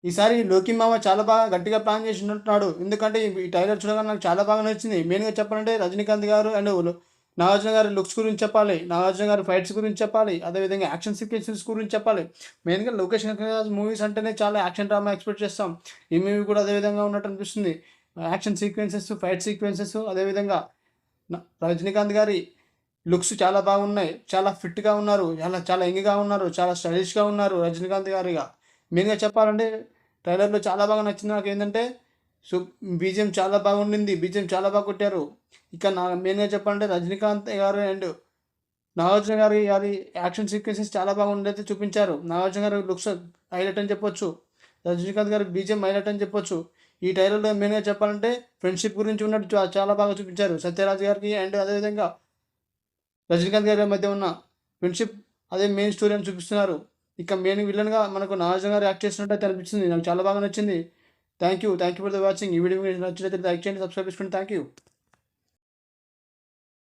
ఈసారి 'లోకి మామ' చాలా బాగా గట్టిగా ప్లాన్ చేసినట్టున్నాడు. ఎందుకంటే ఈ ట్రైలర్ చూడగానే నాకు చాలా బాగా నచ్చింది. మెయిన్‌గా చెప్పాలంటే 'రజనీకాంత్' గారు అండ్ 'నాగార్జున' గారి లుక్స్ గురించి చెప్పాలి. 'నాగార్జున' గారి ఫైట్స్ గురించి చెప్పాలి. అదేవిధంగా యాక్షన్ సీక్వెన్సెస్ గురించి చెప్పాలి. మెయిన్‌గా 'లోకేష్ కనగరాజు' మూవీస్ అంటేనే చాలా యాక్షన్ డ్రామా ఎక్స్‌పెక్ట్ చేస్తాం. ఈ మూవీ కూడా అదే విధంగా ఉన్నట్టు అనిపిస్తుంది. యాక్షన్ సీక్వెన్సెస్, ఫైట్ సీక్వెన్సెస్ అదేవిధంగా 'రజనీకాంత్' గారి లుక్స్ చాలా బాగున్నాయి. చాలా ఫిట్‌గా ఉన్నారు. చాలా చాలా యంగ్‌గా ఉన్నారు. చాలా స్టైలిష్‌గా ఉన్నారు 'రజనీకాంత్' గారు ఇగ. మెయిన్‌గా చెప్పాలంటే ట్రైలర్‌లో చాలా బాగా నచ్చింది నాకేందంటే సు బీజీఎం చాలా బాగుండింది. బీజీఎం చాలా బాగా కొట్టారు. ఇక మెయిన్‌గా చెప్పాలంటే 'రజనీకాంత్' గారు అండ్ 'నాగార్జున' గారి యాక్షన్ సీక్వెన్సెస్ చాలా బాగుండేది చూపించారు. 'నాగార్జున' గారి లుక్స్ హైలైట్ అని చెప్పొచ్చు. 'రజనీకాంత్' గారి బీజీఎం హైలైట్ అని చెప్పొచ్చు. ఈ ట్రైలర్‌లో మెయిన్‌గా చెప్పాలంటే ఫ్రెండ్‌షిప్ గురించి ఉన్నట్టు చాలా బాగా చూపించారు. 'సత్యరాజ్' గారికి అండ్ అదేవిధంగా 'రజనీకాంత్' గారి మధ్య ఉన్న ఫ్రెండ్‌షిప్ అదే మెయిన్ స్టోరీ అని చూపిస్తున్నారు. ఇక మెయిన్ విలన్‌గా మనకు 'నాగార్జున' గారు యాక్ట్ చేసినట్టయితే అనిపించింది. నాకు చాలా బాగా నచ్చింది. Thank you for the watching. ఈ వీడియో మీకు నచ్చినట్లయితే లైక్ చేయండి, సబ్స్క్రైబ్ చేసుకోండి. Thank you.